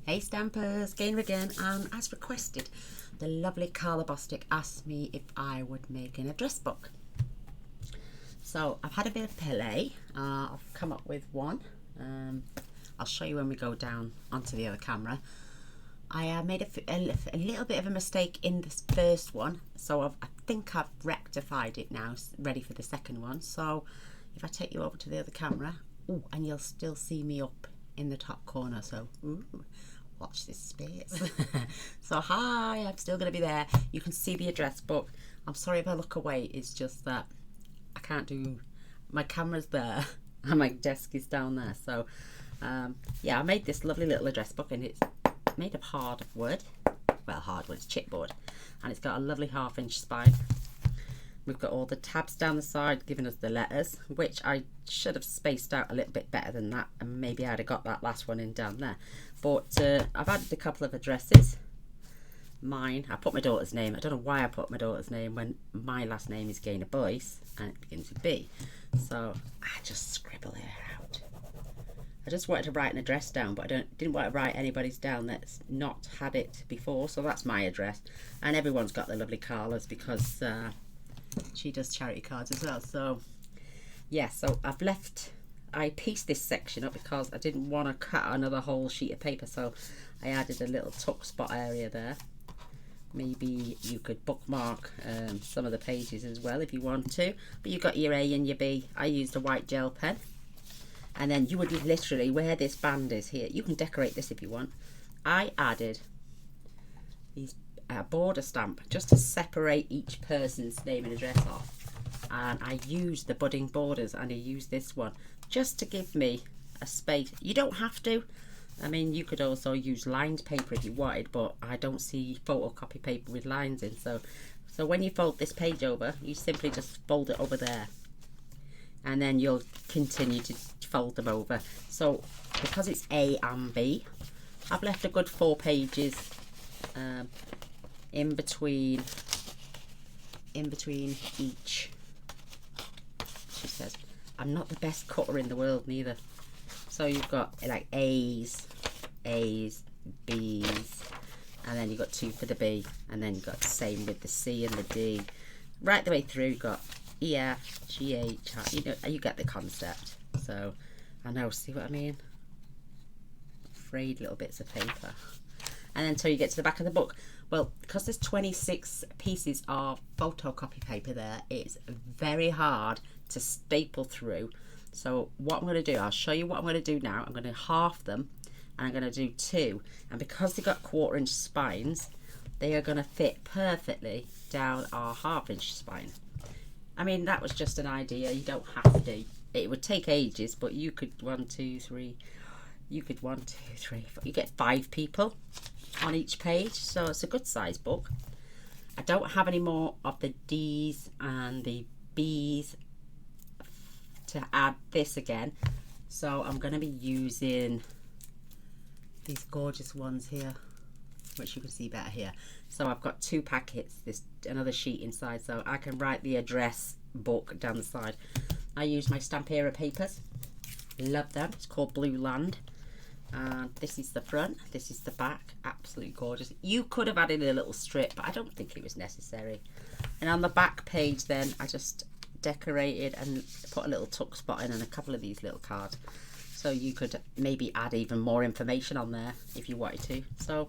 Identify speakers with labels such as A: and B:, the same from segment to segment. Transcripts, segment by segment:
A: Hey Stampers, Gaynor again, and as requested, the lovely Carla Bostic asked me if I would make an address book. So I've had a bit of play. I've come up with one. I'll show you when we go down onto the other camera. I made a little bit of a mistake in this first one, so I think I've rectified it now, ready for the second one. So if I take you over to the other camera, and you'll still see me up in the top corner, so watch this space. So hi, I'm still going to be there. You can see the address book. I'm sorry if I look away, it's just that I can't do, my camera's there and my desk is down there. So yeah, I made this lovely little address book, and it's made of hardwood. Well, hardwood, it's chipboard, and it's got a lovely 1/2-inch spine. We've got all the tabs down the side giving us the letters, which I should have spaced out a little bit better than that, and maybe I'd have got that last one in down there. But I've added a couple of addresses. Mine, I put my daughter's name. I don't know why I put my daughter's name when my last name is Gaynor Boyce and it begins with B. So I just scribble it out. I just wanted to write an address down, but I didn't want to write anybody's down that's not had it before. So that's my address, and everyone's got the lovely Carla's because she does charity cards as well. So yeah, so I pieced this section up because I didn't want to cut another whole sheet of paper, so I added a little tuck spot area there. Maybe you could bookmark some of the pages as well if you want to, but you've got your A and your B. I used a white gel pen, and then you would literally, where this band is here, you can decorate this if you want. I added these border stamp just to separate each person's name and address off, and I used the budding borders, and I used this one just to give me a space. You don't have to. I mean, you could also use lined paper if you wanted, but I don't see photocopy paper with lines in. So when you fold this page over, you simply just fold it over there, and then you'll continue to fold them over. So because it's A and B, I've left a good 4 pages in between each. She says, I'm not the best cutter in the world neither. So you've got like A's, B's, and then you've got 2 for the B, and then you've got the same with the C and the D. Right the way through, you've got E, F, G, H, you know, you get the concept. So I know, see what I mean? Frayed little bits of paper. And then until you get to the back of the book. Well, because there's 26 pieces of photocopy paper there, it's very hard to staple through. So what I'm going to do, I'll show you what I'm going to do now. I'm going to half them, and I'm going to do 2. And because they've got 1/4-inch spines, they are going to fit perfectly down our 1/2-inch spine. I mean, that was just an idea. You don't have to. It would take ages, but you could 1, 2, 3. You could 1, 2, 3, 4. You get 5 people on each page, so it's a good size book. I don't have any more of the D's and the B's to add this again, so I'm going to be using these gorgeous ones here, which you can see better here. So I've got 2 packets, this another sheet inside, so I can write the address book down the side. I use my stamperia papers, love them. It's called Blue Land. And this is the front, this is the back, absolutely gorgeous. You could have added a little strip, but I don't think it was necessary. And on the back page then, I just decorated and put a little tuck spot in and a couple of these little cards. So you could maybe add even more information on there if you wanted to. So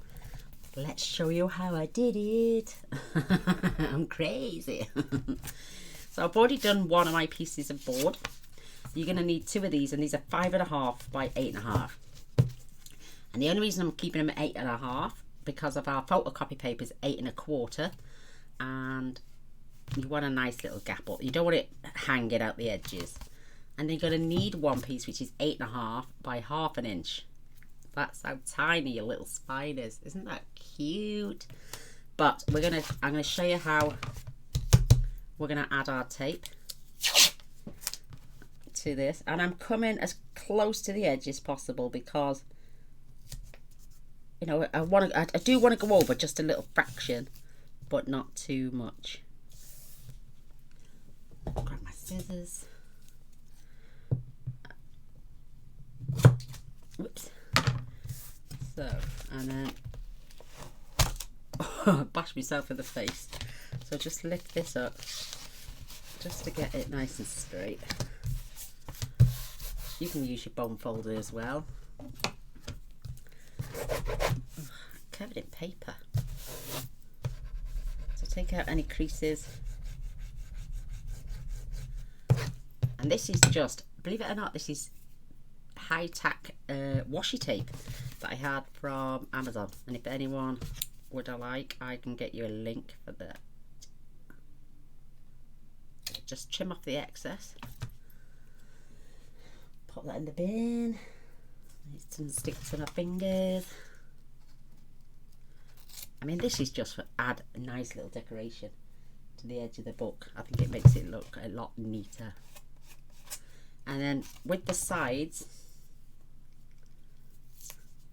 A: let's show you how I did it. I'm crazy. So I've already done one of my pieces of board. You're going to need 2 of these, and these are 5.5 by 8.5. And the only reason I'm keeping them at 8.5 because of our photocopy paper is 8.25, and you want a nice little gap up. You don't want it hanging out the edges. And then you're going to need one piece which is 8.5 by 1/2 inch. That's how tiny your little spine is. Isn't that cute? But I'm going to show you how we're going to add our tape to this, and I'm coming as close to the edge as possible because, you know, I do want to go over just a little fraction, but not too much. Grab my scissors. Whoops. So, and then bash myself in the face. So just lift this up just to get it nice and straight. You can use your bone folder as well. Covered in paper. So take out any creases. And this is just, believe it or not, this is high-tack washi tape that I had from Amazon. And if anyone would like, I can get you a link for that. Just trim off the excess. Pop that in the bin. It doesn't stick to my fingers. I mean, this is just for add a nice little decoration to the edge of the book. I think it makes it look a lot neater. And then with the sides,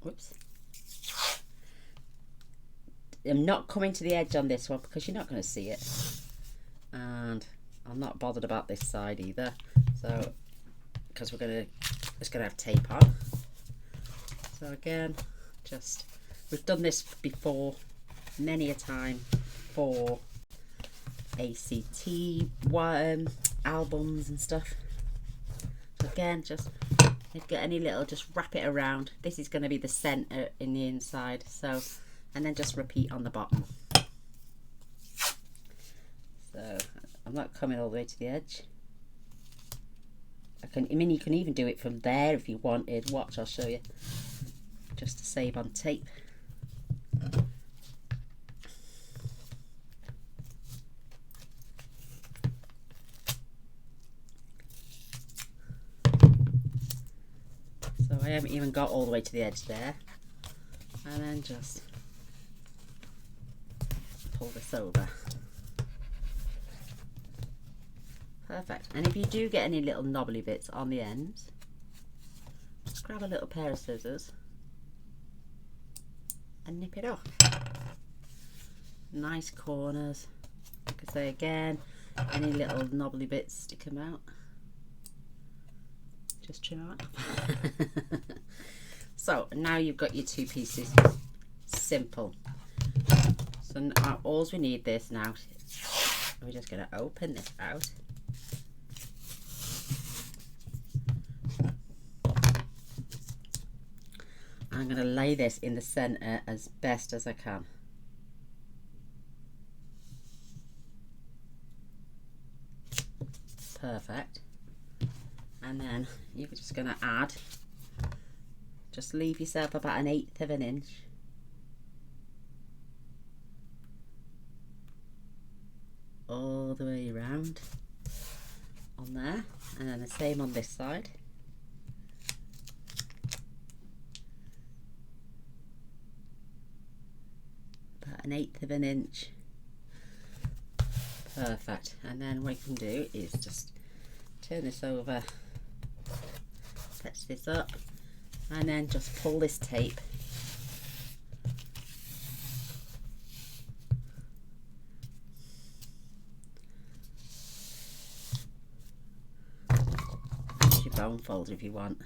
A: whoops, I'm not coming to the edge on this one because you're not going to see it, and I'm not bothered about this side either. So, because it's gonna have tape on. So again, just we've done this before many a time for ACT albums and stuff. So again, just if you get any little, just wrap it around. This is going to be the center in the inside. So, and then just repeat on the bottom. So I'm not coming all the way to the edge. I mean, you can even do it from there if you wanted. Watch, I'll show you. Just to save on tape. So I haven't even got all the way to the edge there. And then just pull this over. Perfect. And if you do get any little knobbly bits on the ends, just grab a little pair of scissors and nip it off. Nice corners. Like I say again, any little knobbly bits stick them out. Just trim out. So now you've got your two pieces. Simple. So now all we need this now. We're just going to open this out. I'm going to lay this in the center as best as I can. Perfect. And then you're just going to add, just leave yourself about 1/8 of an inch. All the way around on there, and then the same on this side. About 1/8 of an inch. Perfect. And then what you can do is just turn this over, touch this up, and then just pull this tape use your bone folder if you want.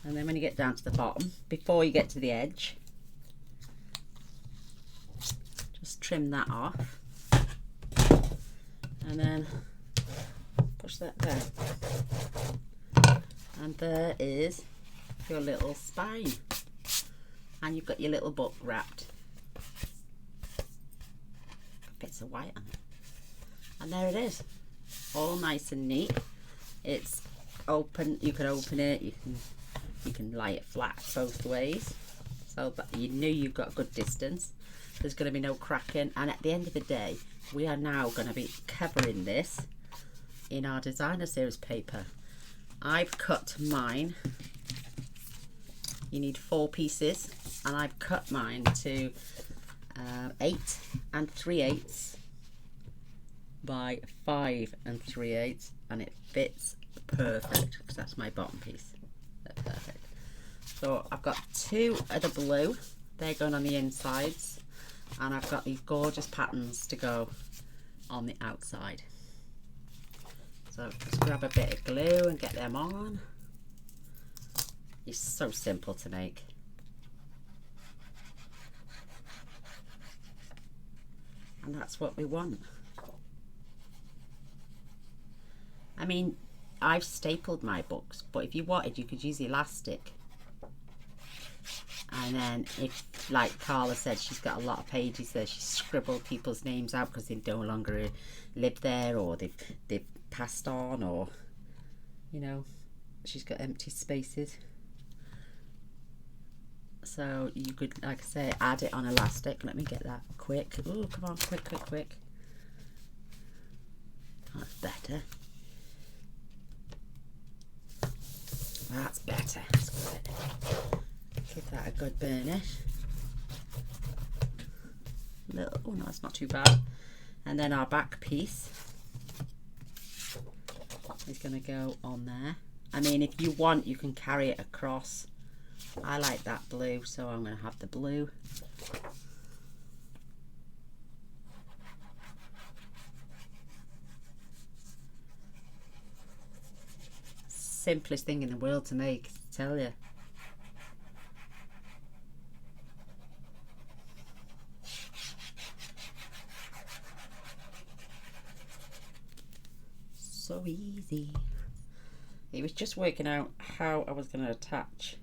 A: And then when you get down to the bottom, before you get to the edge, just trim that off. And then push that down. And there is your little spine. And you've got your little book wrapped. Bits of white on it. And there it is. All nice and neat. It's open, you can open it, you can lie it flat both ways. So that you know you've got a good distance. There's going to be no cracking, and at the end of the day we are now going to be covering this in our designer series paper. I've cut mine, you need 4 pieces, and I've cut mine to 8 3/8 by 5 3/8, and it fits perfect because that's my bottom piece. That's perfect. So I've got 2 of the blue, they're going on the insides, and I've got these gorgeous patterns to go on the outside. So just grab a bit of glue and get them on. It's so simple to make. And that's what we want. I mean, I've stapled my books, but if you wanted, you could use elastic. And then if, like Carla said, she's got a lot of pages there, she scribbled people's names out because they no longer live there, or they've passed on, or, you know, she's got empty spaces. So you could, like I say, add it on elastic. Let me get that quick. Oh, come on, quick, quick, quick. That's better. That's better. That's good. Give that a good burnish. Little, oh no, that's not too bad. And then our back piece is going to go on there. I mean, if you want, you can carry it across. I like that blue, so I'm going to have the blue. Simplest thing in the world to make, I tell you. So easy. It was just working out how I was going to attach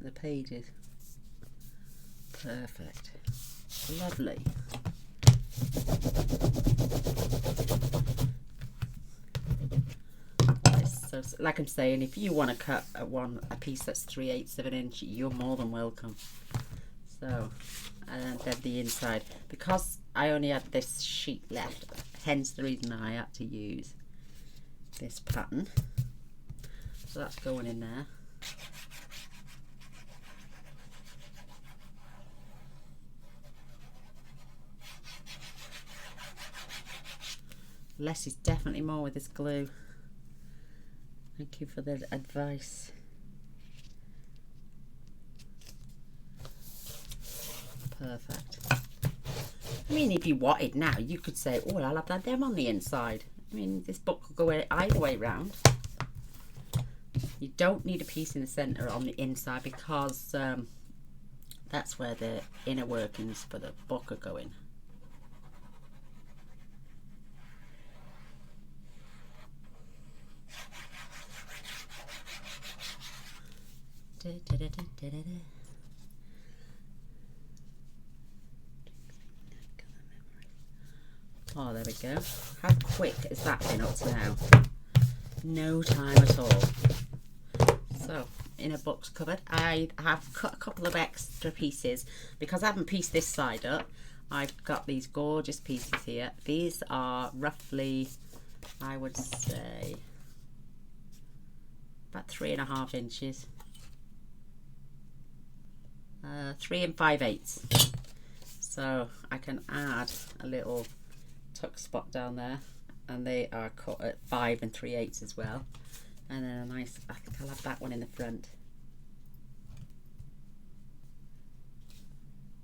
A: the pages. Perfect. Lovely. So, like I'm saying, if you want to cut a piece that's 3/8 of an inch, you're more than welcome. So, and then the inside, because I only had this sheet left, hence the reason I had to use this pattern. So that's going in there. Less is definitely more with this glue. Thank you for the advice. Perfect. I mean, if you wanted now, you could say, oh, I'll have them on the inside. I mean, this book could go either way round. You don't need a piece in the centre on the inside because that's where the inner workings for the book are going. Oh, there we go. How quick has that been up to now? No time at all. So, inner book's covered. I have cut a couple of extra pieces because I haven't pieced this side up. I've got these gorgeous pieces here. These are roughly, I would say, about 3.5 inches. 3 5/8. So I can add a little tuck spot down there, and they are cut at 5 3/8 as well. And then a nice, I think I'll have that one in the front.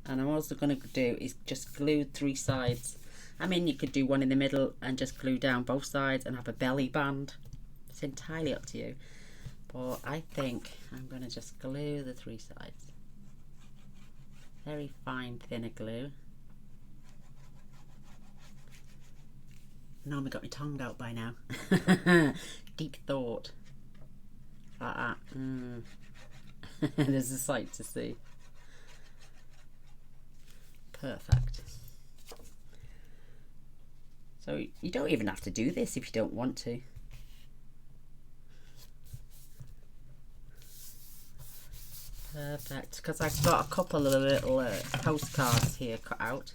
A: And I'm also going to do is just glue 3 sides. I mean, you could do one in the middle and just glue down both sides and have a belly band. It's entirely up to you. But I think I'm going to just glue the 3 sides. Very fine thinner glue. Normally got my tongue out by now. Deep thought. Like that. There's a sight to see. Perfect. So you don't even have to do this if you don't want to. Perfect, because I've got a couple of little postcards here cut out.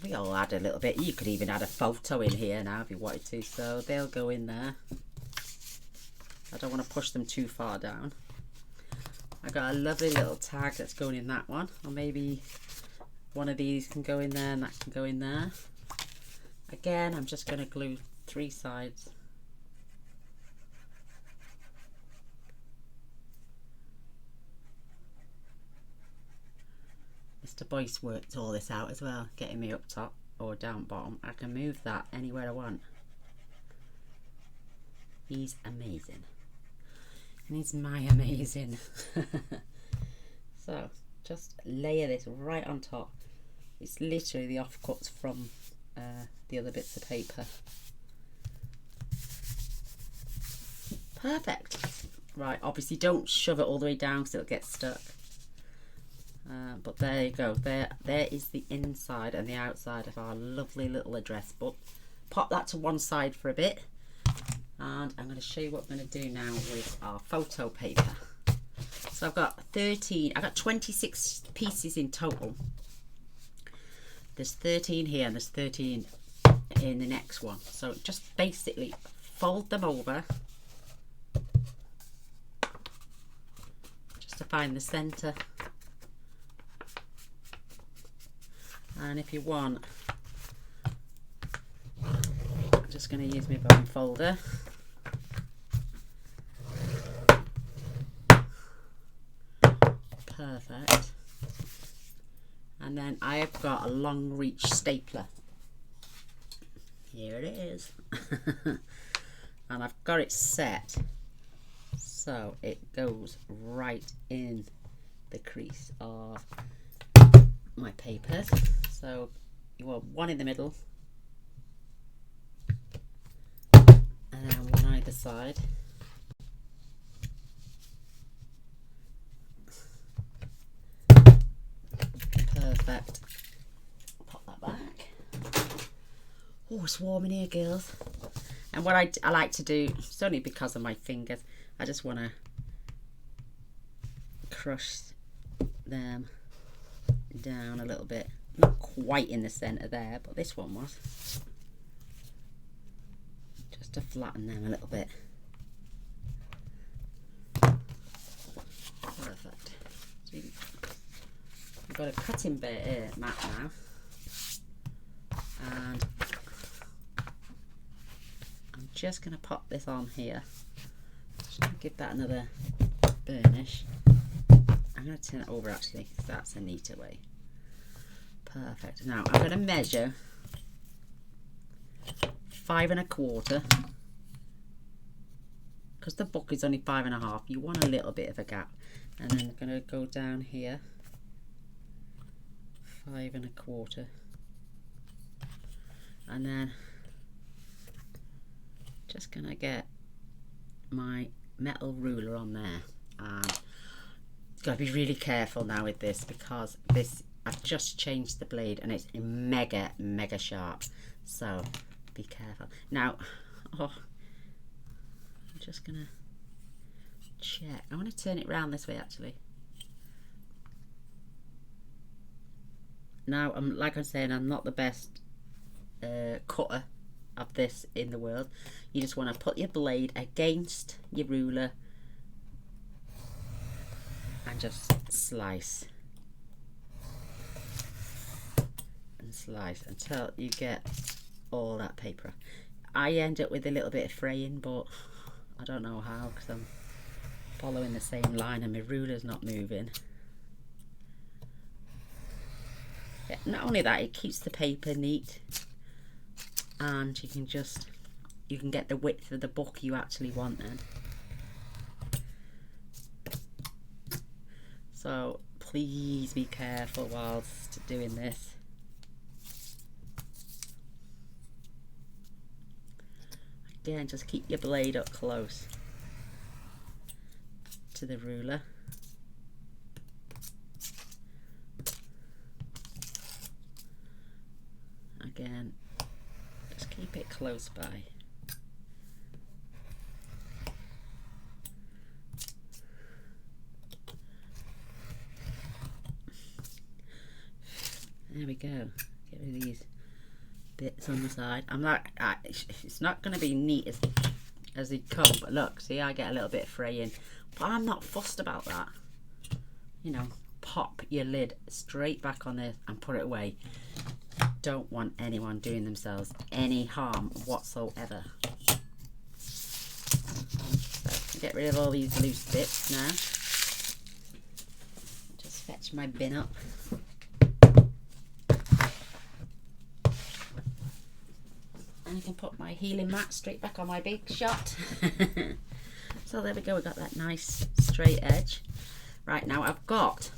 A: We all add a little bit. You could even add a photo in here now if you wanted to, so they'll go in there. I don't want to push them too far down. I got a lovely little tag that's going in that one, or maybe one of these can go in there and that can go in there. Again, I'm just going to glue 3 sides. Mr. Boyce worked all this out as well, getting me up top or down bottom. I can move that anywhere I want. He's amazing. And he's my amazing. So just layer this right on top. It's literally the offcuts from the other bits of paper. Perfect. Right, obviously don't shove it all the way down because it'll get stuck. But there you go. There is the inside and the outside of our lovely little address book. Pop that to one side for a bit. And I'm going to show you what I'm going to do now with our photo paper. So I've got 26 pieces in total. There's 13 here and there's 13 in the next one. So just basically fold them over just to find the center. And if you want, I'm just going to use my bone folder. Perfect. And then I have got a long reach stapler. Here it is. And I've got it set so it goes right in the crease of my papers. So you want one in the middle and then one either side. Perfect. Pop that back. Oh, it's warm in here, girls. And what I like to do, it's only because of my fingers, I just want to crush them down a little bit. Not quite in the centre there, but this one was. Just to flatten them a little bit. Perfect. So we've got a cutting mat now. And I'm just going to pop this on here. Just going to give that another burnish. I'm going to turn it over actually, because that's a neater way. Perfect. Now I'm going to measure 5 1/4, because the book is only 5 1/2. You want a little bit of a gap, and then I'm going to go down here 5 1/4, and then just going to get my metal ruler on there. And got to be really careful now with this, because this, I've just changed the blade and it's mega sharp, so be careful. Now, I'm just gonna check. I want to turn it round this way actually. Now, like I'm saying, I'm not the best cutter of this in the world. You just want to put your blade against your ruler and just slice and slice until you get all that paper. I end up with a little bit of fraying, but I don't know how, because I'm following the same line and my ruler's not moving. Yeah, not only that, it keeps the paper neat, and you can get the width of the book you actually want then. So please be careful whilst doing this. Again, just keep your blade up close to the ruler. Again, just keep it close by. There we go. Get rid of these bits on the side. It's not going to be neat as they come, but look, see, I get a little bit of fraying, but I'm not fussed about that. You know, pop your lid straight back on there and put it away. Don't want anyone doing themselves any harm whatsoever. So get rid of all these loose bits now. Just fetch my bin up. And I can put my healing mat straight back on my big shot. So there we go, we got that nice straight edge. Right, now I've got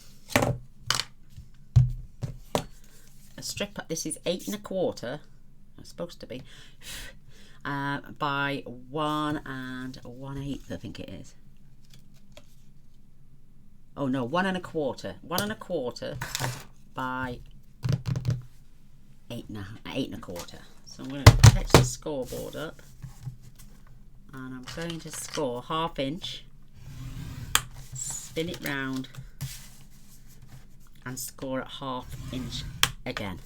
A: a strip, this is 8 1/4, it's supposed to be, by 1 1/8, I think it is. Oh no, 1 1/4, 1 1/4 by 8 1/4. So I'm going to catch the scoreboard up, and I'm going to score 1/2 inch, spin it round, and score at 1/2 inch again.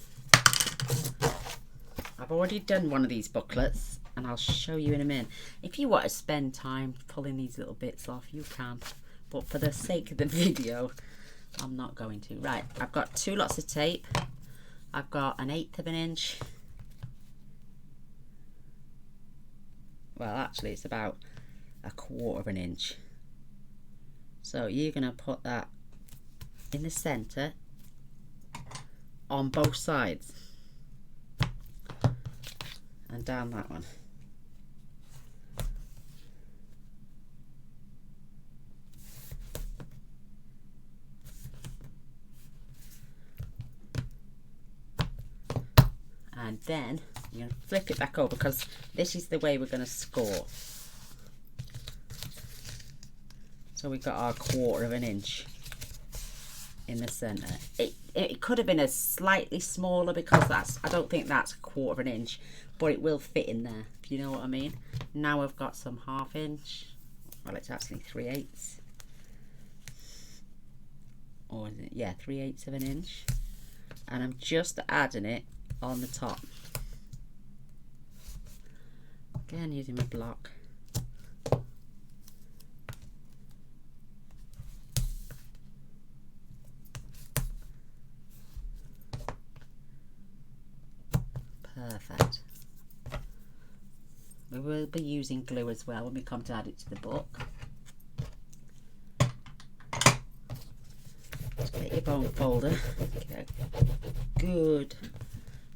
A: I've already done one of these booklets, and I'll show you in a minute. If you want to spend time pulling these little bits off, you can, but for the sake of the video, I'm not going to. Right, I've got 2 lots of tape. I've got 1/8 inch. Well, actually, it's about 1/4 inch. So you're going to put that in the center on both sides and down that one. And then you're going to flip it back over, because this is the way we're going to score. So we've got our 1/4 inch in the center. It could have been a slightly smaller, because I don't think that's 1/4 inch, but it will fit in there, if you know what I mean. Now I've got some 1/2 inch. Well, it's actually 3/8, or is it? Yeah, 3/8 of an inch, and I'm just adding it on the top. Again, using my block. Perfect. We will be using glue as well when we come to add it to the book. Just get your bone folder. Okay. Good.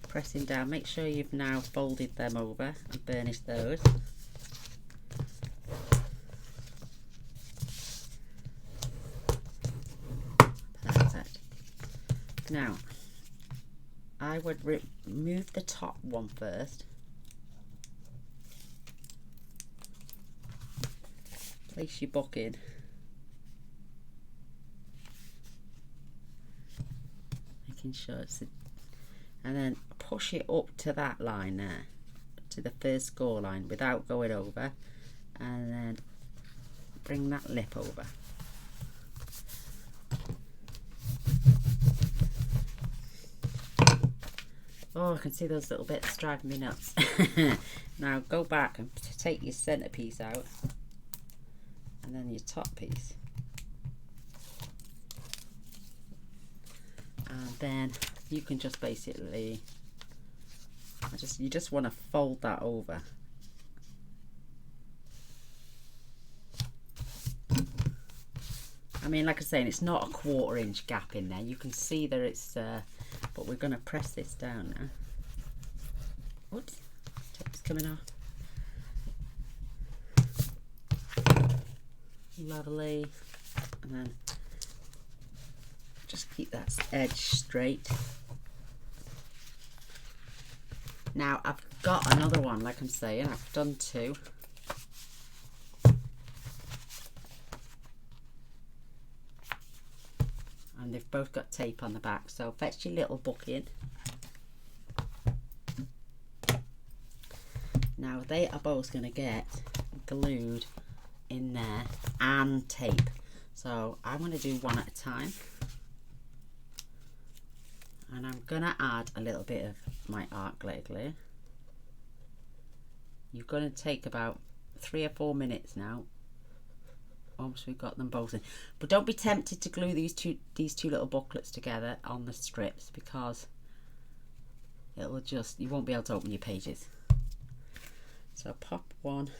A: Pressing down. Make sure you've now folded them over and burnished those. Perfect. Now, I would remove the top one first. Place your book in. Making sure it's and then push it up to that line there, to the first score line without going over, and then bring that lip over. Oh, I can see those little bits driving me nuts. Now go back and take your centerpiece out, and then your top piece, and then you can just basically, you just want to fold that over. I mean, like I was saying, it's not a 1/4 inch gap in there. You can see that it's, but we're going to press this down now. Oops, tape's coming off. Lovely. And then just keep that edge straight. Now I've got another one, like I'm saying, I've done 2. And they've both got tape on the back, so fetch your little book in. Now they are both going to get glued in there and tape. So I'm going to do one at a time. And I'm going to add a little bit of my art glitter glue. You're going to take about 3 or 4 minutes now, once we've got them both in. But don't be tempted to glue these two little booklets together on the strips, because it'll just, you won't be able to open your pages. So pop one,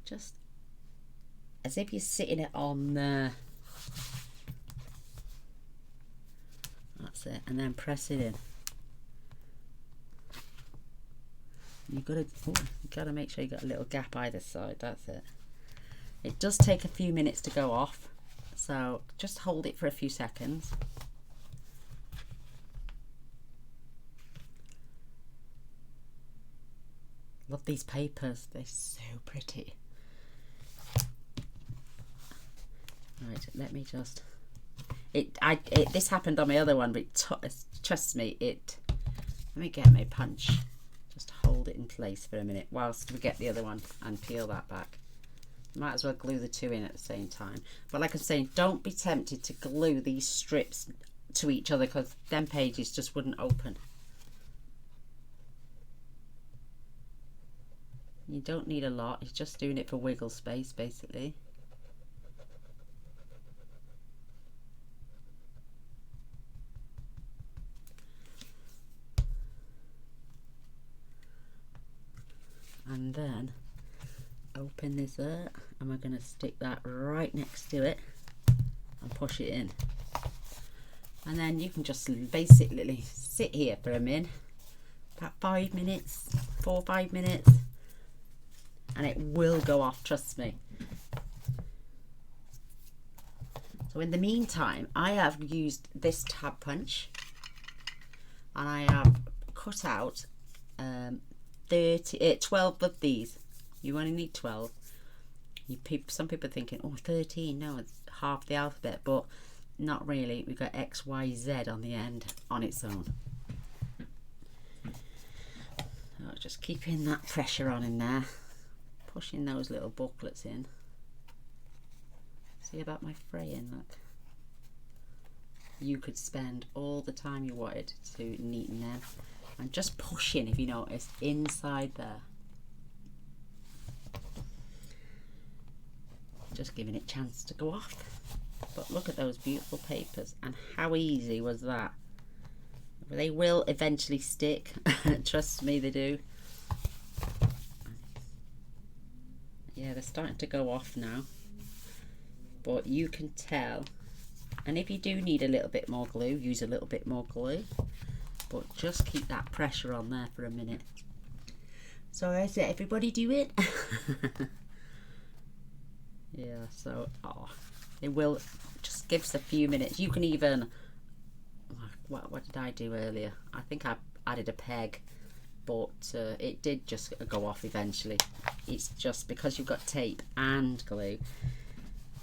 A: just as if you're sitting it on the, that's it, and then press it in. You gotta make sure you got a little gap either side. That's it. It does take a few minutes to go off, so just hold it for a few seconds. Love these papers, they're so pretty. Right, let me just. This happened on my other one, but trust me, let me get my punch. Just hold it in place for a minute whilst we get the other one and peel that back. Might as well glue the two in at the same time. But like I'm saying, don't be tempted to glue these strips to each other, because them pages just wouldn't open. You don't need a lot, you're just doing it for wiggle space basically. And then open this up, and we're going to stick that right next to it and push it in. And then you can just basically sit here for a minute, about 5 minutes, 4 or 5 minutes, and it will go off, trust me. So in the meantime, I have used this tab punch, and I have cut out 12 of these. You only need 12. Some people are thinking, oh, 13, no, it's half the alphabet, but not really. We've got X, Y, Z on the end on its own. So just keeping that pressure on in there, pushing those little booklets in. See about my fraying, look. You could spend all the time you wanted to neaten them, and just pushing, if you notice, inside there. Just giving it a chance to go off. But look at those beautiful papers, and how easy was that? They will eventually stick. Trust me, they do. Yeah, they're starting to go off now, but you can tell. And if you do need a little bit more glue, use a little bit more glue, but just keep that pressure on there for a minute. So I said, everybody do it. Yeah, so it will just give us a few minutes. You can even, what did I do earlier? I think I added a peg, but it did just go off eventually. It's just because you've got tape and glue,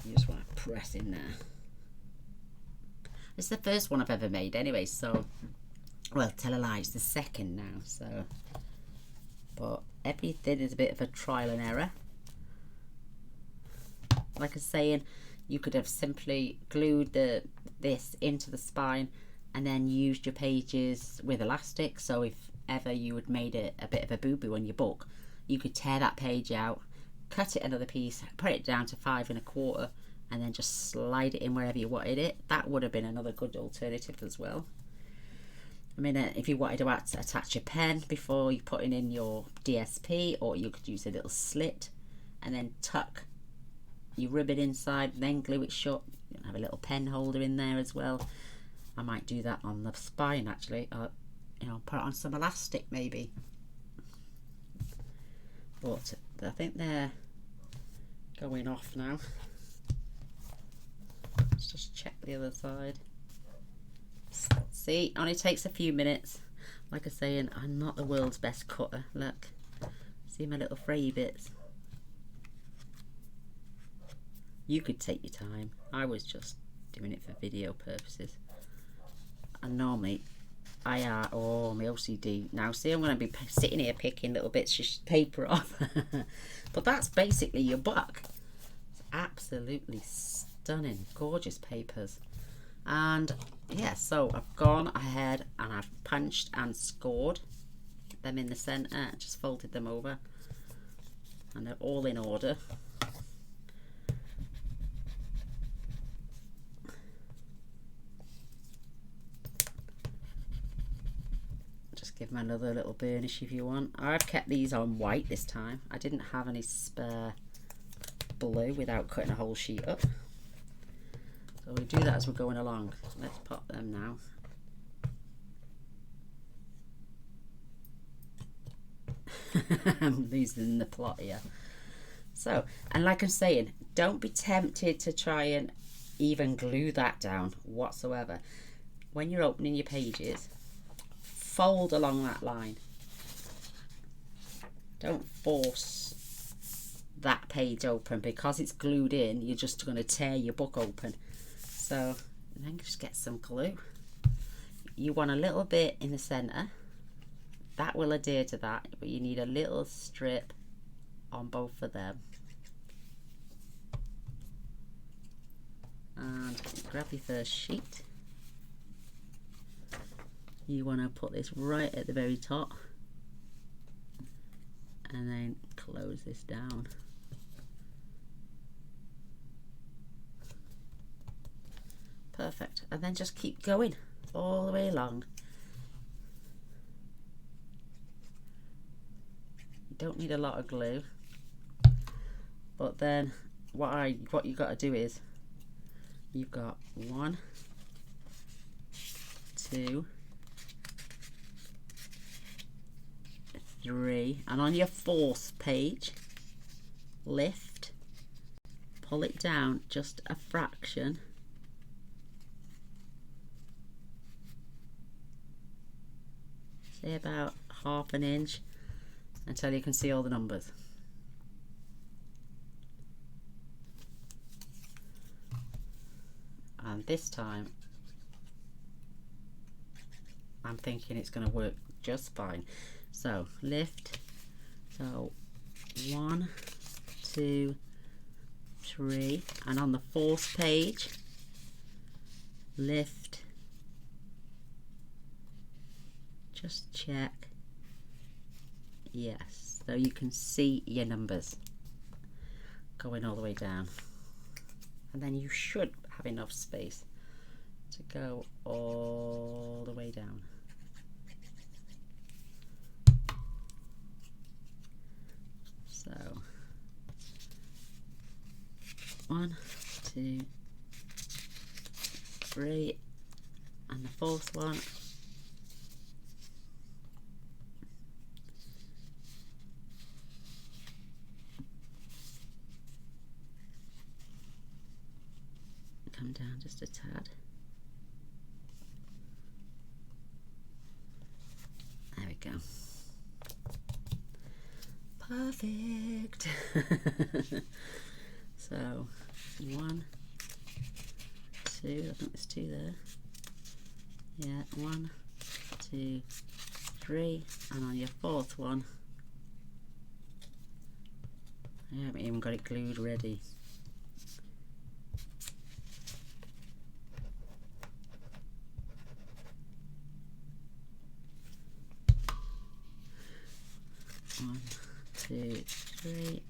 A: you just want to press in there. It's the first one I've ever made anyway, so, well, tell a lie, it's the second now, so, but everything is a bit of a trial and error. Like I was saying, you could have simply glued this into the spine and then used your pages with elastic, so if ever you had made it a bit of a boo-boo on your book, you could tear that page out, cut it another piece, put it down to 5 1/4, and then just slide it in wherever you wanted it. That would have been another good alternative as well. I mean, if you wanted to attach a pen before you putting in your DSP, or you could use a little slit and then tuck your ribbon inside, then glue it shut. You can have a little pen holder in there as well. I might do that on the spine actually, you know, put it on some elastic maybe. But I think they're going off now. Let's just check the other side. See, only takes a few minutes. Like I was saying, I'm not the world's best cutter. Look, see my little fray bits. You could take your time. I was just doing it for video purposes. And normally, my OCD. Now, see, I'm going to be sitting here picking little bits of paper off. But that's basically your book. It's absolutely stunning, gorgeous papers. And yeah, so I've gone ahead and I've punched and scored them in the centre, just folded them over, and they're all in order. Just give them another little burnish if you want. I've kept these on white this time. I didn't have any spare blue without cutting a whole sheet up. So we do that as we're going along. Let's pop them now. I'm losing the plot here. So, and like I'm saying, don't be tempted to try and even glue that down whatsoever. When you're opening your pages, fold along that line. Don't force that page open, because it's glued in, you're just going to tear your book open. So then just get some glue. You want a little bit in the center. That will adhere to that, but you need a little strip on both of them. And grab your first sheet. You want to put this right at the very top, and then close this down. Perfect. And then just keep going all the way along. You don't need a lot of glue, but then what you got to do is, you've got 1, 2, 3, and on your 4th page, lift, pull it down just a fraction, say about ½ an inch, until you can see all the numbers. And this time I'm thinking it's going to work just fine. So lift, so 1, 2, 3, and on the 4th page, lift, just check, yes, so you can see your numbers going all the way down, and then you should have enough space to go all the way down. So 1, 2, 3, and the 4th one, come down just a tad. There we go. Perfect. So 1, 2, I think there's 2 there. Yeah, 1, 2, 3, and on your 4th one, I haven't even got it glued ready. One, 2, 3.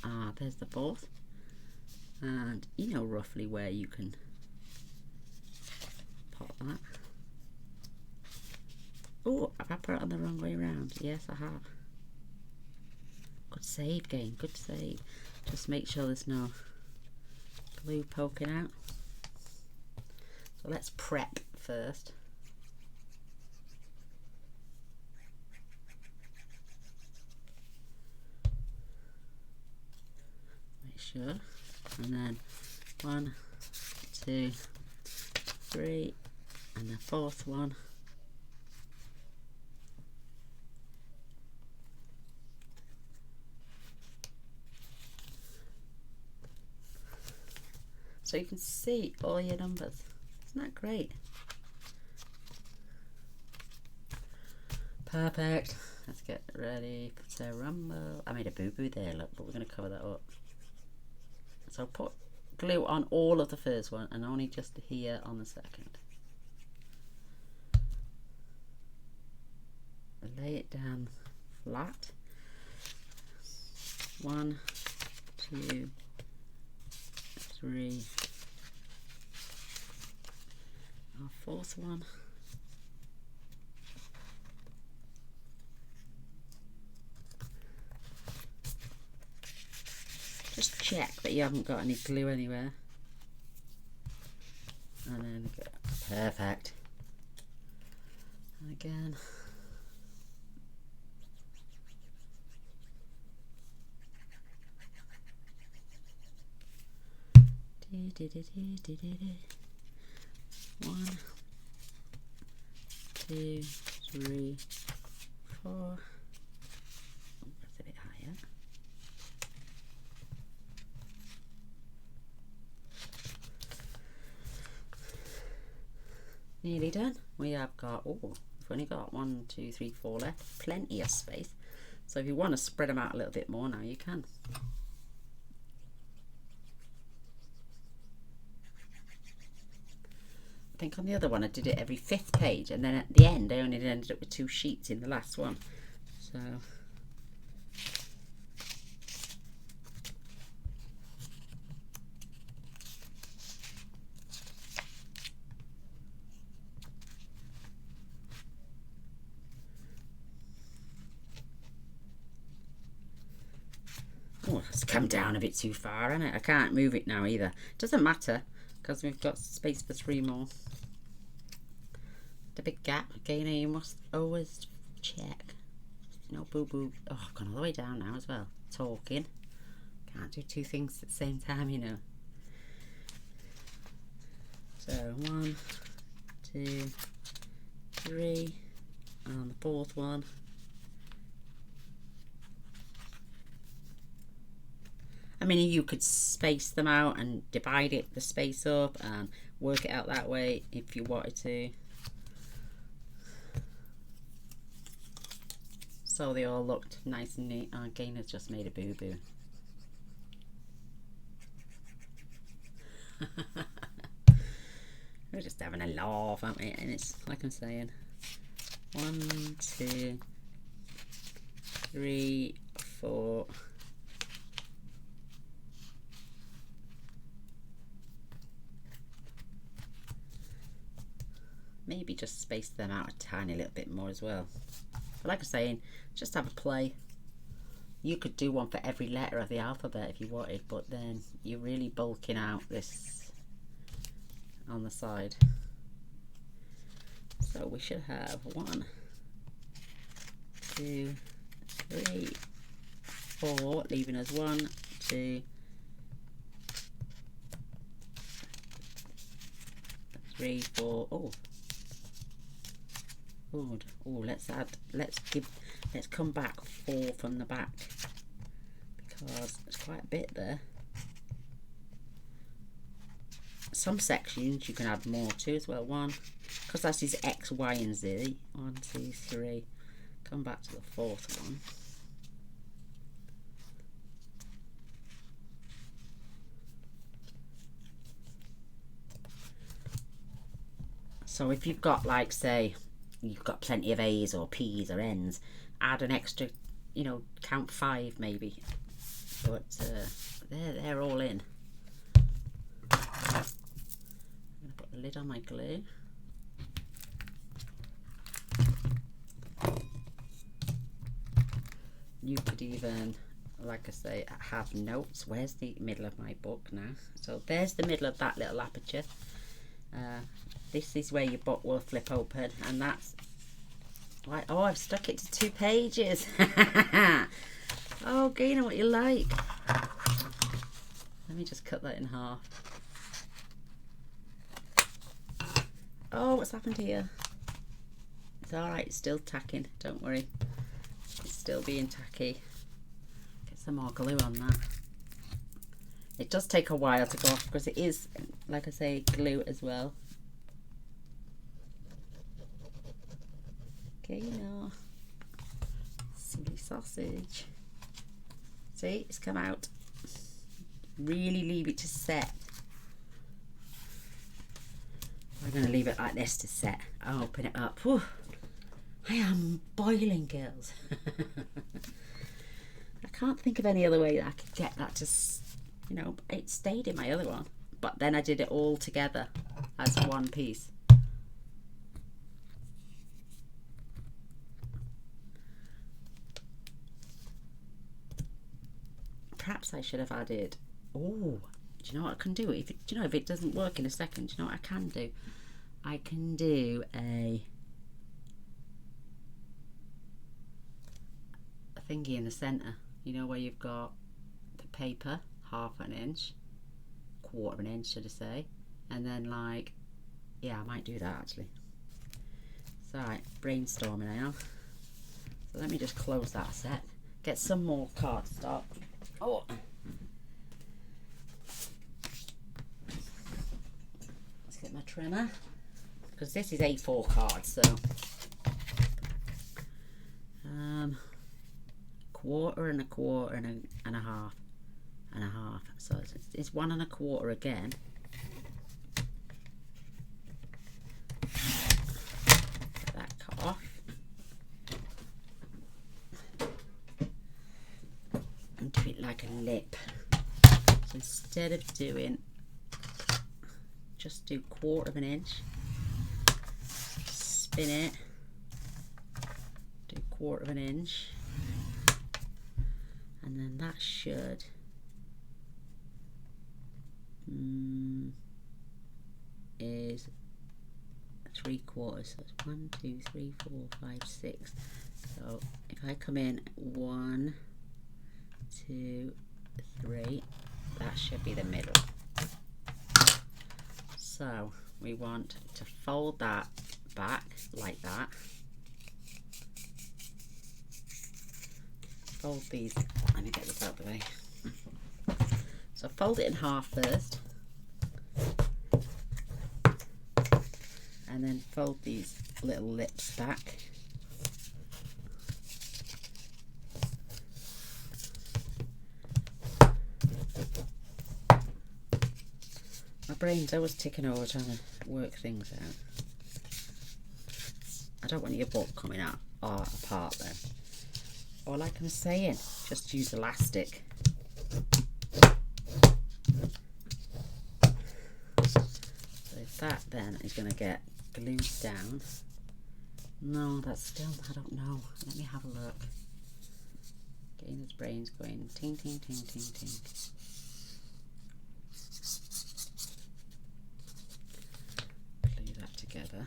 A: Ah, there's the 4th, and you know roughly where you can pop that. Oh, have I put it on the wrong way around? Yes, I have. Good save, game. Good save. Just make sure there's no glue poking out. So let's prep first. Sure, and then 1, 2, 3, and the 4th one, so you can see all your numbers. Isn't that great? Perfect. Let's get ready to rumble. I made a boo-boo there, look, but we're going to cover that up. So put glue on all of the first one and only just here on the second. Lay it down flat. 1, 2, 3. Our 4th one. Just check that you haven't got any glue anywhere. And then go. Perfect. And again. 1, 2, 3, 4. That's a bit higher. Nearly done. We have got, oh, we've only got 1, 2, 3, 4 left. Plenty of space. So if you want to spread them out a little bit more now, you can. I think on the other one I did it every 5th page, and then at the end I only ended up with 2 sheets in the last one. So oh, it's come down a bit too far, hasn't it? I can't move it now either. Doesn't matter, because we've got space for 3 more. The big gap, Gaynor, you must always check. No boo-boo. Oh, I've gone all the way down now as well. Talking. Can't do 2 things at the same time, you know. So 1, 2, 3, and the 4th one. I mean, you could space them out and divide it, the space up, and work it out that way if you wanted to. So they all looked nice and neat. Oh, Gaynor's just made a boo-boo. We're just having a laugh, aren't we? And it's like I'm saying, 1, 2, 3, 4. Maybe just space them out a tiny little bit more as well. But like I'm saying, just have a play. You could do one for every letter of the alphabet if you wanted, but then you're really bulking out this on the side. So we should have 1, 2, 3, 4, leaving us 1, 2, 3, 4. Oh. Oh, let's come back 4 from the back, because there's quite a bit there. Some sections you can add more to as well. 1, because that's his X, Y, and Z. 1, 2, 3. Come back to the 4th one. So if you've got, like, say, you've got plenty of A's or P's or N's, add an extra, you know, count 5 maybe. But they're all in. I'm going to put the lid on my glue. You could even, like I say, have notes. Where's the middle of my book now? So there's the middle of that little aperture. This is where your book will flip open, and that's like, oh, I've stuck it to 2 pages. Oh, Gaynor, what you like? Let me just cut that in half. Oh, what's happened here? It's alright, it's still tacking, don't worry. It's still being tacky. Get some more glue on that. It does take a while to go off because it is, like I say, glue as well. Gaynor, silly sausage. See, it's come out. Really leave it to set. I'm going to leave it like this to set. I'll open it up. Whew. I am boiling, girls. I can't think of any other way that I could get that to, you know, it stayed in my other one. But then I did it all together as one piece. Perhaps I should have added, oh, do you know what I can do? Do you know, if it doesn't work in a second, do you know what I can do? I can do a thingy in the centre, you know, where you've got the paper, 1/2 inch, 1/4 inch, should I say, and then like, yeah, I might do that actually. So right, brainstorming I am. So let me just close that set, get some more cardstock. Oh, let's get my trimmer, because this is A4 cards, so 1/4 and 1/4 and a half and a half. So it's 1 1/4 again. Get that cut off. And do it like a lip. So instead of doing, just do 1/4 inch. Spin it. Do 1/4 inch. And then that should is 3/4. So it's 1 2 3 4 5 6. So if I come in 1 2 3, that should be the middle. So we want to fold that back like that. Fold these, let me get this out of the way. So fold it in half first, and then fold these little lips back. My brain's always ticking over trying to work things out. I don't want your book coming out or apart though. Or like I'm saying, just use elastic. So that then is going to get glued down. No, that's still, I don't know. Let me have a look. Gaynor's brain's going ting ting ting ting ting. Glue that together.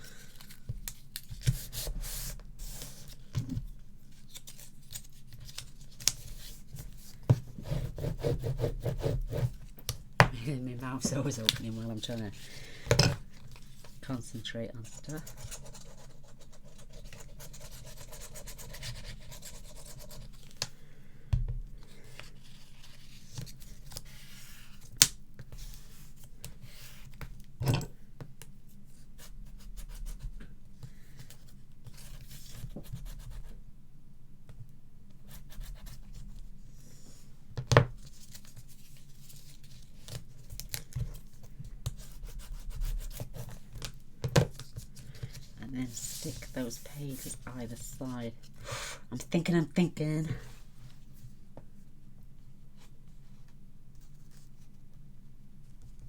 A: My mouth's always opening while I'm trying to concentrate on stuff. And then stick those pages either side. I'm thinking.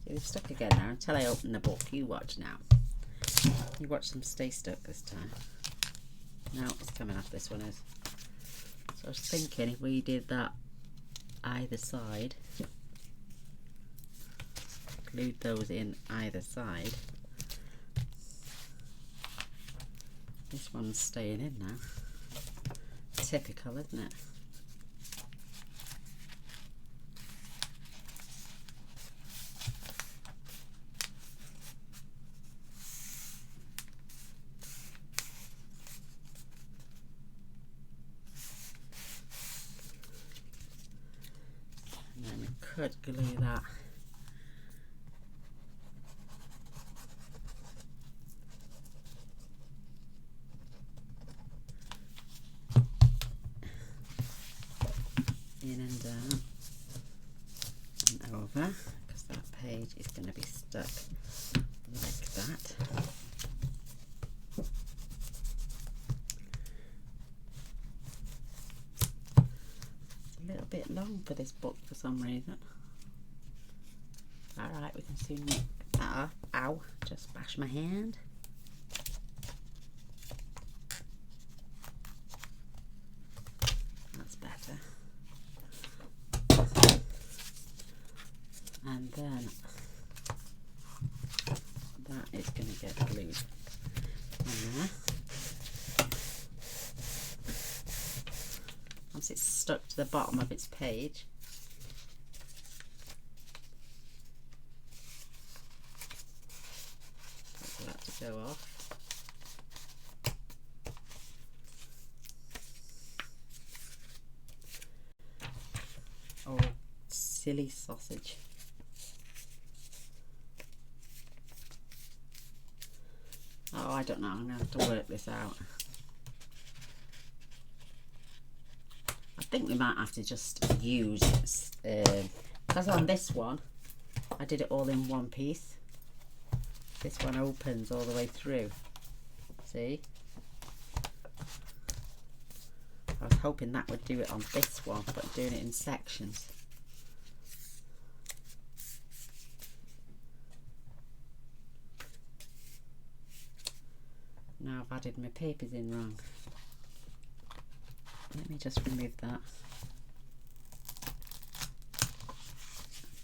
A: See, they've stuck again now until I open the book. You watch now. You watch them stay stuck this time. No, it's coming off, this one is. So I was thinking if we did that either side, glued those in either side. This one's staying in now. Typical, isn't it? And then we could glue that in and down and over, because that page is going to be stuck like that. It's a little bit long for this book for some reason. Alright, we can soon make that off. Ow, just bash my hand. That's better. And then that is going to get glued on there. Once it's stuck to the bottom of its page, go off. Oh, silly sausage. Oh, I don't know, I'm going to have to work this out. I think we might have to just use, because on this one, I did it all in one piece. This one opens all the way through. See? I was hoping that would do it on this one, but doing it in sections. Now I've added my papers in wrong. Let me just remove that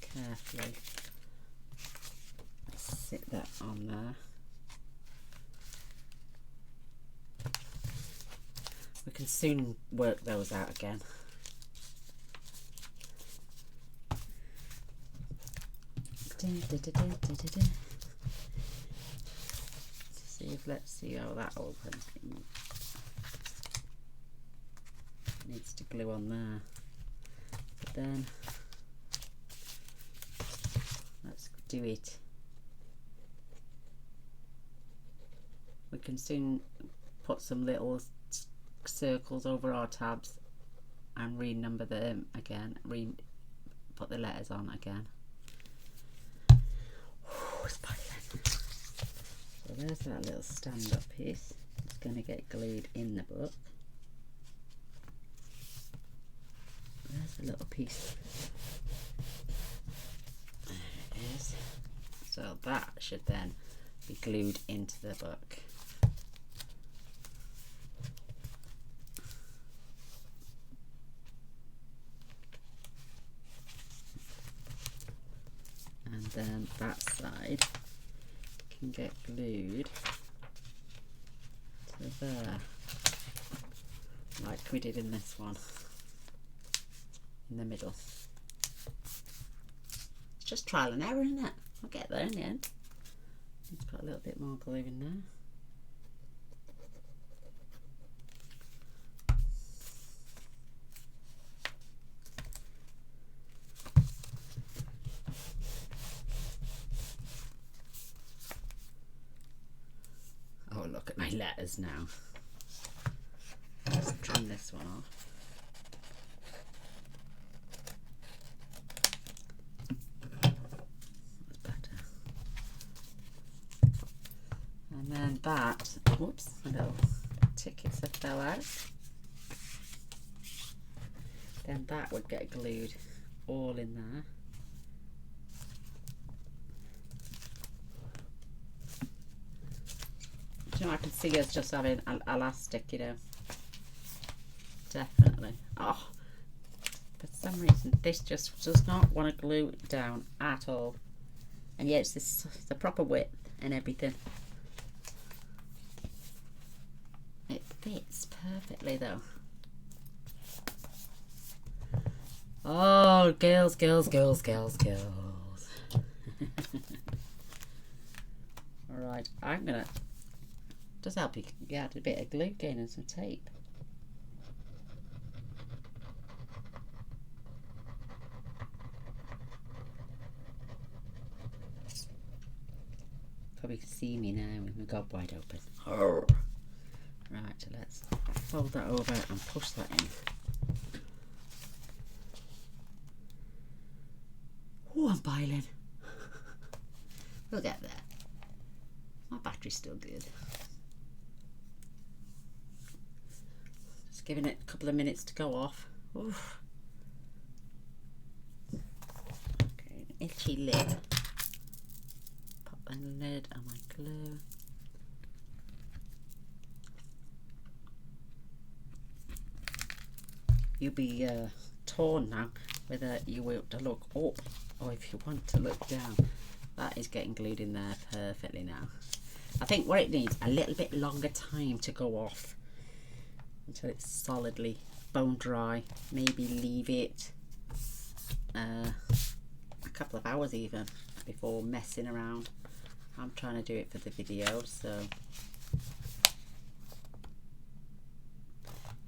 A: carefully. Let's sit that on there. We can soon work those out again. Let's see how that opens. Needs to glue on there. But then let's do it. We can soon put some little circles over our tabs and renumber them again, put the letters on again. Ooh, it's boiling. So there's that little stand-up piece. It's going to get glued in the book. There's a little piece. There it is. So that should then be glued into the book. And then that side can get glued to there, like we did in this one, in the middle. It's just trial and error, isn't it? I'll get there in the end. It's got a little bit more glue in there. Oh, look at my letters now. Let's trim this one off. That's better. And then that, whoops, my little tickets have fell out. Then that would get glued all in there. You know, I can see us just having elastic, you know. Definitely. Oh, for some reason this just does not want to glue down at all. And yeah, it's the proper width and everything. It fits perfectly though. Oh, girls, girls, girls, girls, girls. Alright, I'm gonna just help you add a bit of glue again and some tape. Probably see me now with my gob wide open. Arr. Right, so let's fold that over and push that in. Oh, I'm biling. We'll get there. My battery's still good. Just giving it a couple of minutes to go off. Oof. Okay, an itchy lid. Pop the lid on my glue. You'll be torn now whether you want to look up or if you want to look down. That is getting glued in there perfectly now. I think what it needs a little bit longer time to go off until it's solidly bone dry. Maybe leave it a couple of hours even before messing around. I'm trying to do it for the video, so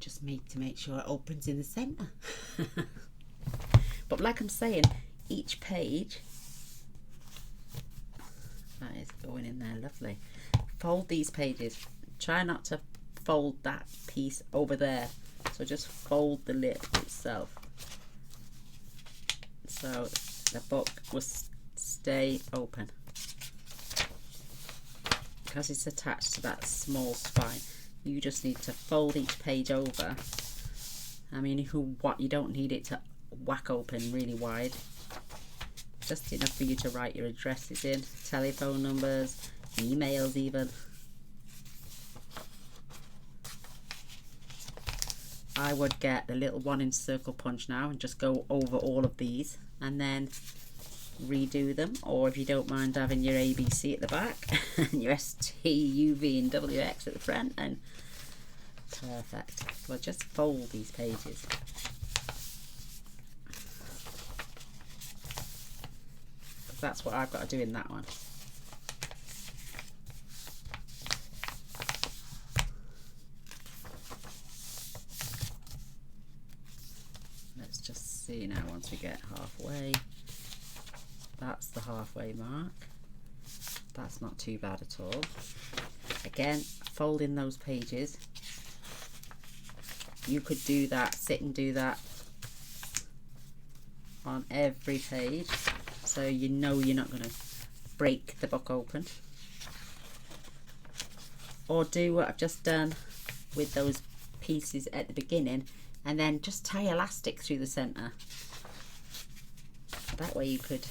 A: just to make sure it opens in the center. But like I'm saying, each page, that is going in there lovely. Fold these pages. Try not to fold that piece over there, so just fold the lip itself, so the book will stay open. Because it's attached to that small spine, you just need to fold each page over. I mean, you don't need it to whack open really wide, just enough for you to write your addresses in, telephone numbers, emails even. I would get the little one in circle punch now and just go over all of these and then redo them, or if you don't mind having your ABC at the back and your ST, UV and WX at the front, and perfect. Well, just fold these pages. That's what I've got to do in that one. Let's just see now once we get halfway. That's the halfway mark. That's not too bad at all. Again, folding those pages. You could do that, sit and do that on every page, so you know you're not going to break the book open. Or do what I've just done with those pieces at the beginning, and then just tie elastic through the centre. That way you could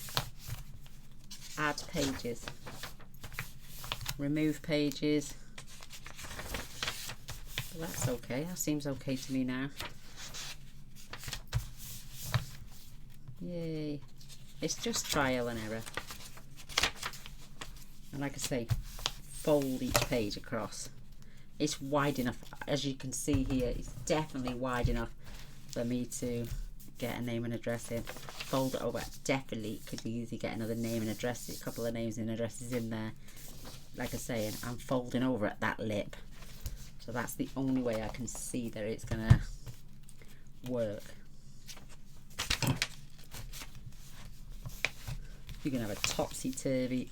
A: add pages, remove pages. Well, that's okay, that seems okay to me now. Yay. It's just trial and error. And like I say, fold each page across. It's wide enough, as you can see here, it's definitely wide enough for me to get a name and address in. Fold it over, definitely could easily get another name and address, a couple of names and addresses in there. Like I say, I'm folding over at that lip. So that's the only way I can see that it's gonna work. You're gonna have a topsy-turvy.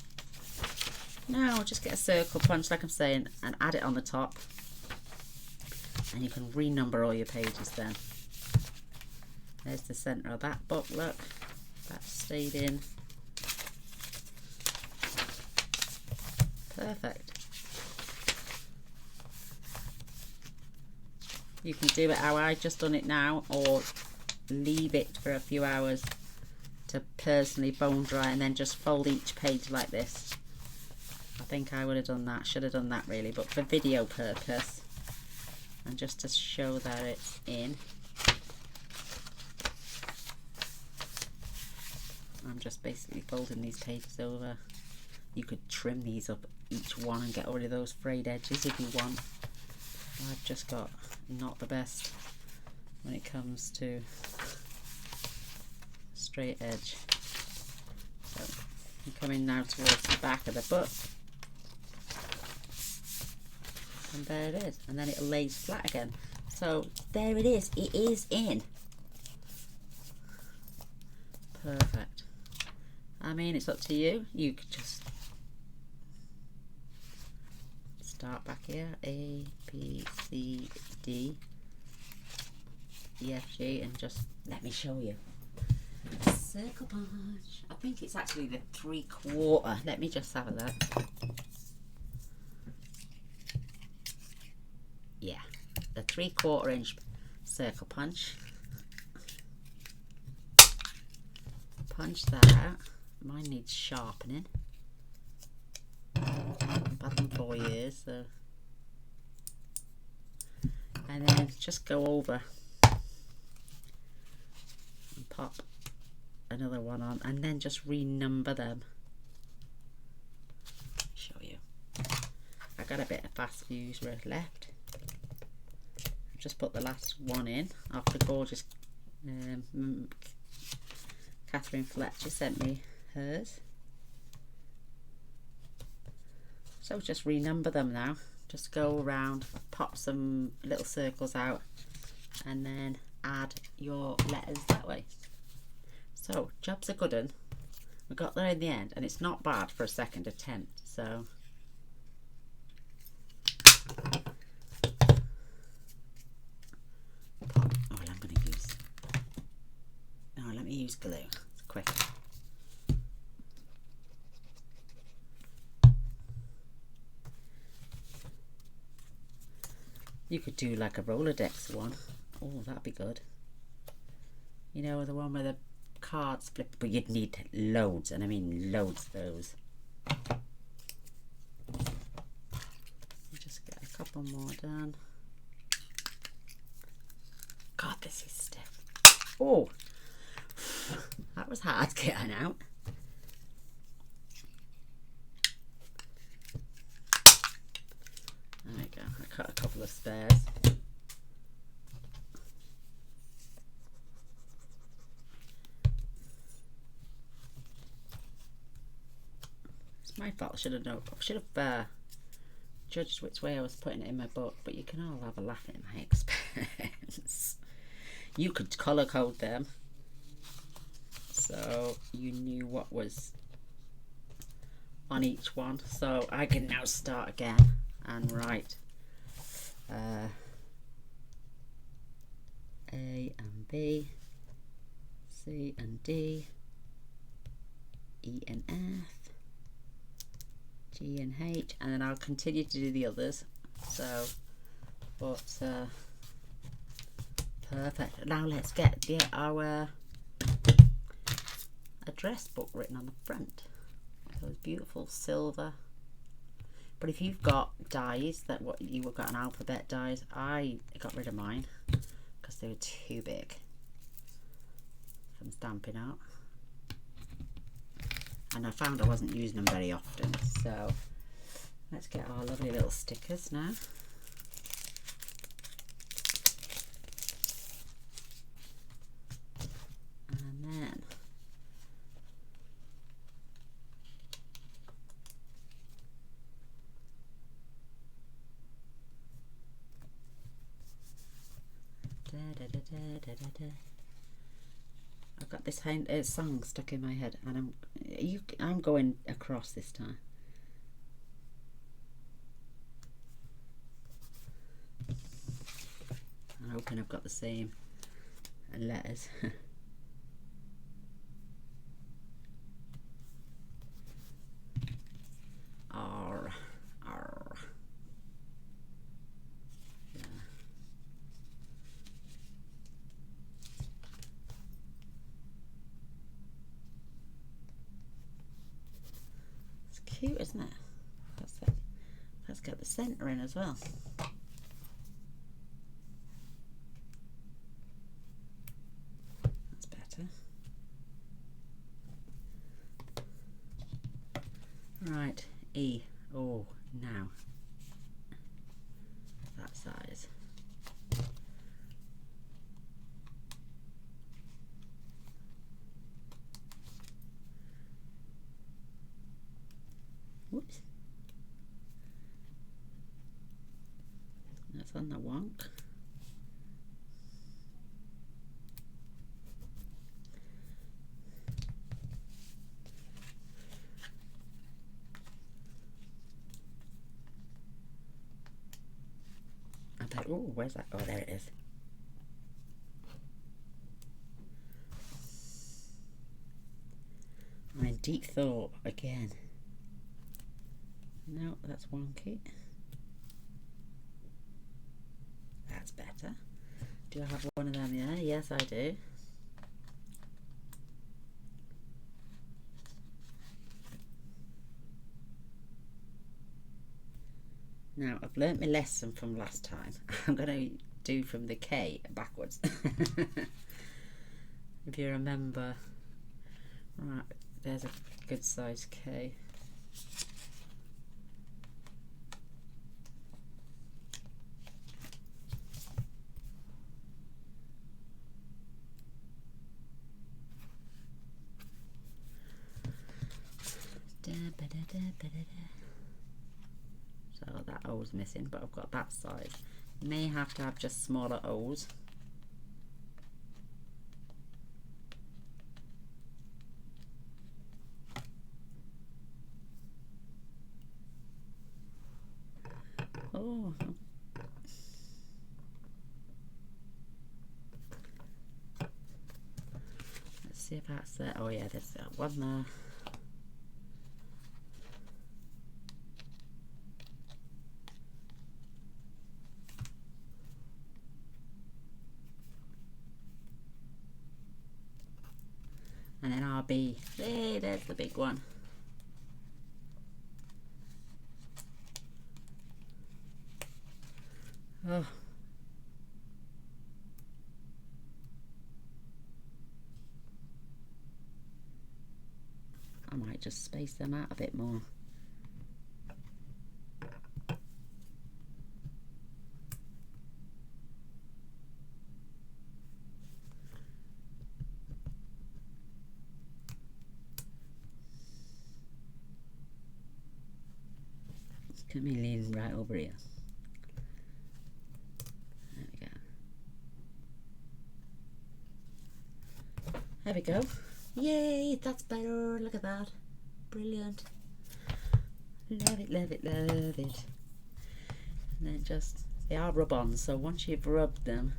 A: Now just get a circle punch like I'm saying and add it on the top, and you can renumber all your pages then. There's the centre of that book, look, that stayed in. Perfect. You can do it how I just done it now, or leave it for a few hours to personally bone dry and then just fold each page like this. I think I would have done that, should have done that really, but for video purpose and just to show that it's in, I'm just basically folding these pages over. You could trim these up each one and get rid of those frayed edges if you want. I've just got not the best when it comes to straight edge. So I'm coming now towards the back of the book, and there it is, and then it lays flat again. So there it is in. Perfect. I mean, it's up to you. You could just start back here, A, B, C, D, E, F, G, and just let me show you. Circle punch. I think it's actually the 3/4. Let me just have a look. Yeah, the 3/4 inch circle punch. Punch that out. Mine needs sharpening. I've had them 4 years, so. And then just go over and pop another one on, and then just renumber them. Show you. I got a bit of fast fuse left. Just put the last one in off the gorgeous Catherine Fletcher sent me hers. So just renumber them now. Just go around, pop some little circles out, and then add your letters that way. So job's a good one. We got there in the end, and it's not bad for a second attempt. So pop. Oh, I'm going to use. No, let me use glue. It's quicker. You could do like a Rolodex one. Oh, that'd be good. You know, the one where the cards flip, but you'd need loads, and I mean loads of those. Just get a couple more done. God, this is stiff. Oh, that was hard getting out. There we go. I cut a couple of spares. It's my fault. I should have known. I should have judged which way I was putting it in my book. But you can all have a laugh at my expense. You could colour code them, so you knew what was on each one. So I can now start again and write A and B, C and D, E and F, G and H, and then I'll continue to do the others. So, but perfect. Now let's get our address book written on the front. Those beautiful silver. But if you've got dies, that what you got an alphabet dies, I got rid of mine because they were too big from Stampin' Up. And I found I wasn't using them very often. So let's get our lovely little stickers now. And then I've got this song stuck in my head, and I'm going across this time. I'm hoping I've got the same letters. R, R. Yeah. It's cute, isn't it? Let's get the centre in as well. That's better. Right, E. Oh, now that size. Whoops. That's on the wonk. I thought, oh, where's that? Oh, there it is. I'm in deep thought again. No, that's wonky. That's better. Do I have one of them there? Yes, I do. Now, I've learnt my lesson from last time. I'm going to do from the K backwards. If you remember. Right, there's a good size K. that O's missing, but I've got that size. May have to have just smaller O's. Oh, let's see if that's there. Oh yeah, there's that one there. And then RB. Hey, there's the big one. Oh. I might just space them out a bit more. Chameleon right over here. There we go. There we go. Yay, that's better. Look at that. Brilliant. Love it, love it, love it. And then just, they are rub-ons, so once you've rubbed them,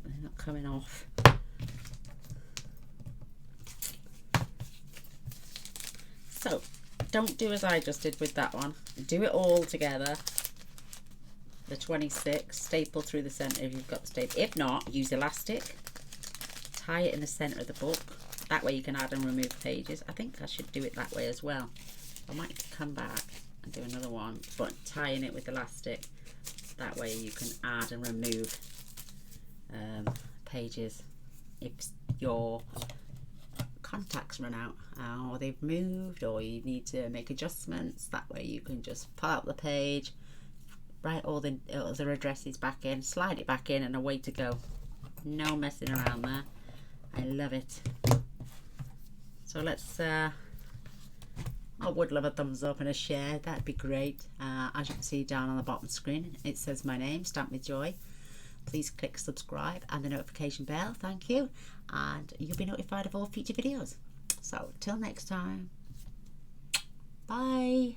A: they're not coming off. So, don't do as I just did with that one. Do it all together. The 26, staple through the centre if you've got the staple. If not, use elastic. Tie it in the centre of the book. That way you can add and remove pages. I think I should do it that way as well. I might come back and do another one, but tying it with elastic. That way you can add and remove pages if your contacts run out, or they've moved, or you need to make adjustments. That way you can just pull out the page, write all the other addresses back in, slide it back in, and away to go. No messing around there. I love it. So let's I would love a thumbs up and a share. That'd be great. As you can see down on the bottom screen, it says my name, Stamp with Joy. Please click subscribe and the notification bell. Thank you, and you'll be notified of all future videos. So till next time, bye.